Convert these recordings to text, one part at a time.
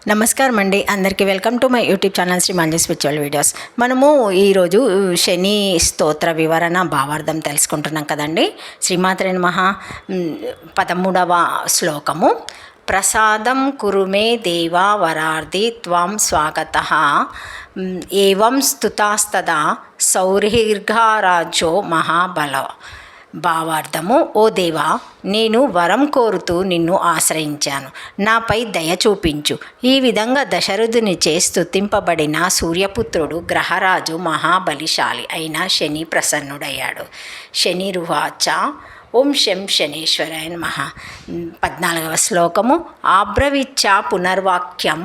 నమస్కారం అండి, అందరికీ welcome to my YouTube channel Sri Manju spiritual videos. మనము ఈరోజు శని స్తోత్ర వివరణ భావార్థం తెలుసుకుంటున్నాం కదండి. శ్రీమాత్రే నమః. 13వ శ్లోకము. ప్రసాదం కురుమే దేవా వరార్ది త్వం స్వాగతః ఏవం స్తుతాస్తదా సౌరీర్ఘారాజ్యో మహాబల. భావార్థము: ఓ దేవా, నేను వరం కోరుతూ నిన్ను ఆశ్రయించాను, నాపై దయ చూపించు. ఈ విధంగా దశరథునిచే స్తుతింపబడిన సూర్యపుత్రుడు గ్రహరాజు మహాబలిశాలి అయిన శని ప్రసన్నుడయ్యాడు. శనిరువాచ: ఓం శం శనేశ్వరాయ నమః. 14వ శ్లోకము. ఆబ్రవీచ్చ పునర్వాక్యం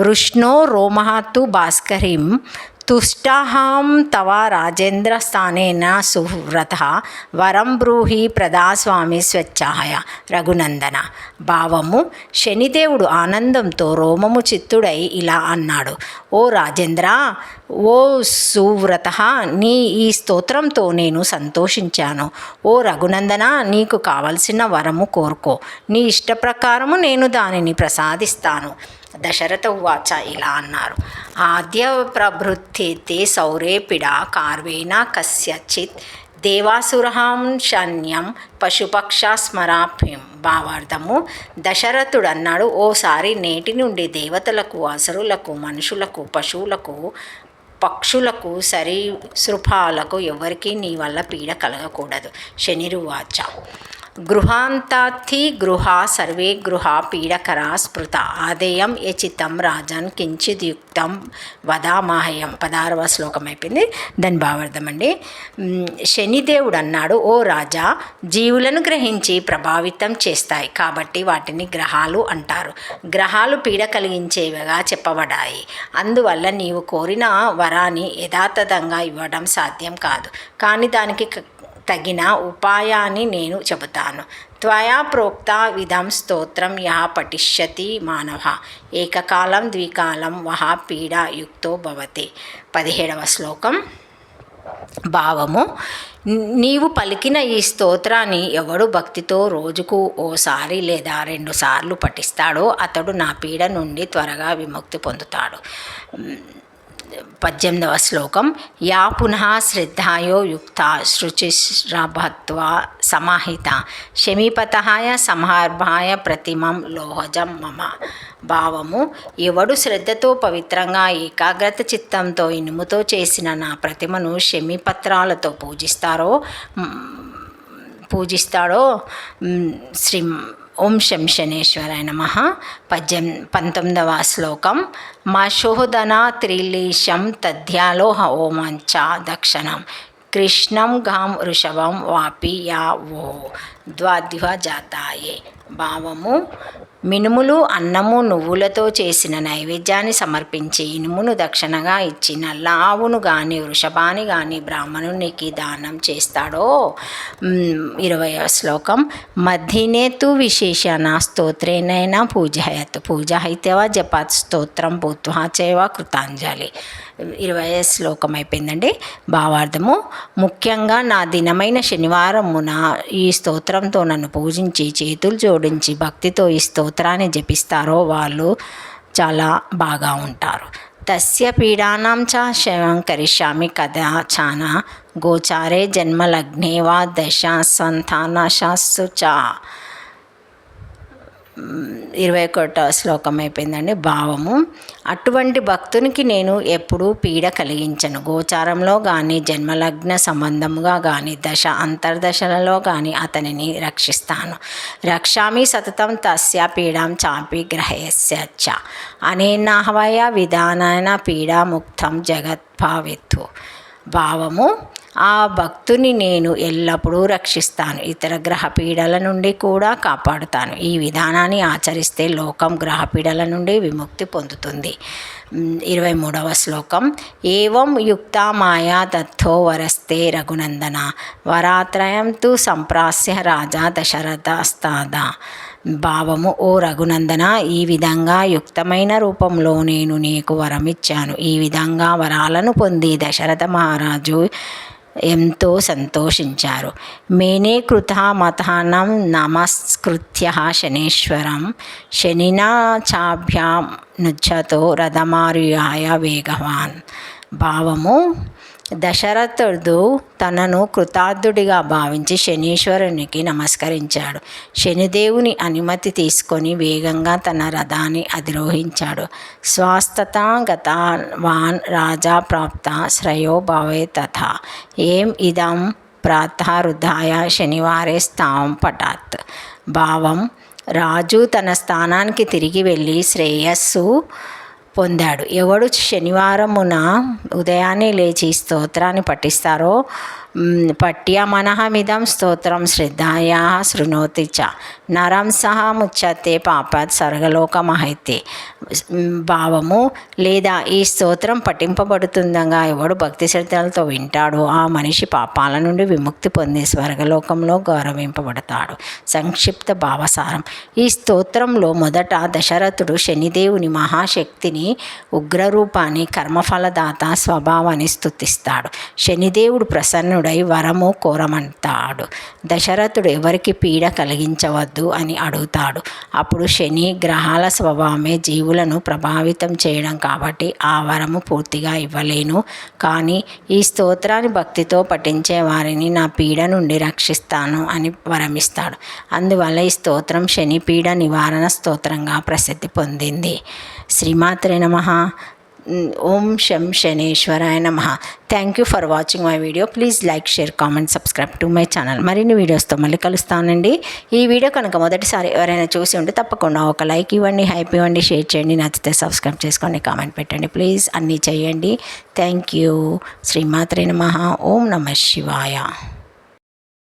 వృష్ణో రోమహతు భాస్కరీం తుష్టాహం తవ రాజేంద్ర స్థానేన సువ్రతః వరం బ్రూహి ప్రదాస్వామి స్వేచ్ఛాయ రఘునందన. భావము: శనిదేవుడు ఆనందంతో రోమము చిత్తుడై ఇలా అన్నాడు: ఓ రాజేంద్ర, ఓ సువ్రత, నీ ఈ స్తోత్రంతో నేను సంతోషించాను. ఓ రఘునందన, నీకు కావలసిన వరము కోరుకో, నీ ఇష్ట ప్రకారము నేను దానిని ప్రసాదిస్తాను. దశరథ ఉవాచ. ఇలా అన్నారు: ఆద్య ప్రభృత్యేతే సౌరేపిడ కార్వేణ కస్యచిత్ దేవాసురహాం శన్యం పశుపక్ష స్మరాభ్యం. భావార్థము: దశరథుడు అన్నాడు, ఓసారి నేటి నుండి దేవతలకు, అసురులకు, మనుషులకు, పశువులకు, పక్షులకు, సరీసృపాలకు ఎవరికీ నీ వల్ల పీడ కలగకూడదు. శనిరువాచ. గృహాంతార్థి గృహా సర్వే గృహ పీడకరా స్మృత ఆదేయం యచితం రాజన్ కించిద్యుక్తం వదామాహయం. 16వ శ్లోకం అయిపోయింది. దాని భావార్థం అండి. శనిదేవుడు అన్నాడు, ఓ రాజా, జీవులను గ్రహించి ప్రభావితం చేస్తాయి కాబట్టి వాటిని గ్రహాలు అంటారు. గ్రహాలు పీడ కలిగించేవిగా చెప్పబడ్డాయి. అందువల్ల నీవు కోరిన వరాన్ని యథాతథంగా ఇవ్వడం సాధ్యం కాదు, కానీ దానికి తగిన ఉపాయాన్ని నేను చెబుతాను. త్వయా ప్రోక్త విధం స్తోత్రం యః పఠిష్యతి మానవ ఏకకాలం ద్వికాలం వహ పీడాయుక్తో భవతి. 17వ శ్లోకం. భావము: నీవు పలికిన ఈ స్తోత్రాన్ని ఎవడు భక్తితో రోజుకు ఓసారి లేదా 2 సార్లు పఠిస్తాడో అతడు నా పీడ నుండి త్వరగా విముక్తి పొందుతాడు. 18వ శ్లోకం. యా పునః శ్రద్ధాయో యుక్త శుచిశ్రభత్వా సమాహిత శమీపతహాయ సంహార్భాయ ప్రతిమం లోహజం మమ. భావము: ఎవడు శ్రద్ధతో పవిత్రంగా ఏకాగ్రత చిత్తంతో ఇనుముతో చేసిన నా ప్రతిమను శమీపత్రాలతో పూజిస్తాడో శ్రీ ఓం శం శనేశ్వరాయ నమః. 19వ శ్లోకం. మశోదన త్రిలీశం తద్యాలో ఓమంచ దక్షిణం కృష్ణం గాం వృషభం వాపి యా వో ద్వాద్వ జాతాయే. భావము: మినుములు, అన్నము, నువ్వులతో చేసిన నైవేద్యాన్ని సమర్పించి ఇనుమును దక్షిణగా ఇచ్చి నల్ల ఆవును కానీ వృషభాన్ని కానీ బ్రాహ్మణునికి దానం చేస్తాడో. 20వ శ్లోకం. మధ్యనే తు విశేషణ స్తోత్రేనైనా పూజయత్ పూజయితేవా జపాత్ స్తోత్రం భూత్వా చేవ కృతాంజలి. 20వ శ్లోకం అయిపోయిందండి. భావార్థము: ముఖ్యంగా నా దినమైన శనివారమున ఈ స్తోత్రంతో నన్ను పూజించి చేతులు జోడించి భక్తితో ఈ స్తోత్రాన్ని జపిస్తారో వాళ్ళు చాలా బాగా ఉంటారు. తస్య పీడానాం చ శమం కరిష్యామి కదాచన గోచారే జన్మలగ్నే వా దశ సంతానశాస్సు చ. 21వ శ్లోకం అయిపోయిందండి. భావము: అటువంటి భక్తునికి నేను ఎప్పుడూ పీడ కలిగించను. గోచారంలో కానీ జన్మలగ్న సంబంధముగా కానీ దశ అంతర్దశలలో కానీ అతనిని రక్షిస్తాను. రక్షామి సతతం తస్య పీడాం చాపి గ్రహస్య చ అనేనాహవయ విధానాన పీడాముక్తం జగద్భావిత్తు. భావము: ఆ భక్తుని నేను ఎల్లప్పుడూ రక్షిస్తాను, ఇతర గ్రహ పీడల నుండి కూడా కాపాడుతాను. ఈ విధానాన్ని ఆచరిస్తే లోకం గ్రహ పీడల నుండి విముక్తి పొందుతుంది. 23వ శ్లోకం. ఏవం యుక్త మాయా దత్తో వరస్తే రఘునందన వరాత్రయం తు సంప్రాస్య రాజా దశరథస్తాద. భావము: ఓ రఘునందన, ఈ విధంగా యుక్తమైన రూపంలో నేను నీకు వరమిచ్చాను. ఈ విధంగా వరాలను పొంది దశరథ మహారాజు ఎంతో సంతోషించారు. మేనే కృత మతానం నమస్కృత్య శనేశ్వరం శనినా చాభ్యాం నుచ్చతో రథమారుయాయ వేగవాన్. భావము: దశరథుడు తనను కృతార్థుడిగా భావించి శనీశ్వరునికి నమస్కరించాడు. శనిదేవుని అనుమతి తీసుకొని వేగంగా తన రథాన్ని అధిరోహించాడు. స్వాస్తగతవాన్ రాజా ప్రాప్త శ్రేయో భవే తథా ఏం ఇదం ప్రాతరుద్ధాయ శనివారే స్థాం పటాత్. భావం: రాజు తన స్థానానికి తిరిగి వెళ్ళి శ్రేయస్సు పొందాడు. ఎవడు శనివారమున ఉదయాన్నే లేచి స్తోత్రాన్ని పఠిస్తారో పఠ్యమనహమిదం స్తోత్రం శ్రద్ధాయా శృణోతి చ నరం సహ ముచ్చతే పాపాత్ స్వర్గలోకమహైతే. భావము: లేదా ఈ స్తోత్రం పఠింపబడుతుండగా ఎవడు భక్తి శ్రద్ధలతో వింటాడో ఆ మనిషి పాపాల నుండి విముక్తి పొంది స్వర్గలోకంలో గౌరవింపబడతాడు. సంక్షిప్త భావసారం: ఈ స్తోత్రంలో మొదట దశరథుడు శనిదేవుని మహాశక్తిని, ఉగ్రరూపాన్ని, కర్మఫలదాత స్వభావాన్ని స్తుతిస్తాడు. శనిదేవుడు ప్రసన్నుడై వరము కోరమంటాడు. దశరథుడు ఎవరికి పీడ కలిగించవద్దు అని అడుగుతాడు. అప్పుడు శని గ్రహాల స్వభావమే జీవులను ప్రభావితం చేయడం కాబట్టి ఆ వరము పూర్తిగా ఇవ్వలేను, కానీ ఈ స్తోత్రాన్ని భక్తితో పఠించే వారిని నా పీడ నుండి రక్షిస్తాను అని వరమిస్తాడు. అందువల్ల ఈ స్తోత్రం శని పీడ నివారణ స్తోత్రంగా ప్రసిద్ధి పొందింది. శ్రీమాత్రే నమః. ఓం శం శనేశ్వరాయ నమః. Thank you for watching my video. Please like, share, comment, subscribe to my channel. మరిన్ని వీడియోస్తో మళ్ళీ కలుస్తానండి. ఈ వీడియో కనుక మొదటిసారి ఎవరైనా చూసి ఉంటే తప్పకుండా ఒక లైక్ ఇవ్వండి, హైప్ ఇవ్వండి, షేర్ చేయండి, నచ్చితే సబ్స్క్రైబ్ చేసుకోండి, కామెంట్ పెట్టండి. ప్లీజ్ అన్నీ చేయండి. Thank you. శ్రీమాత్రే నమః. ఓం నమః శివాయ.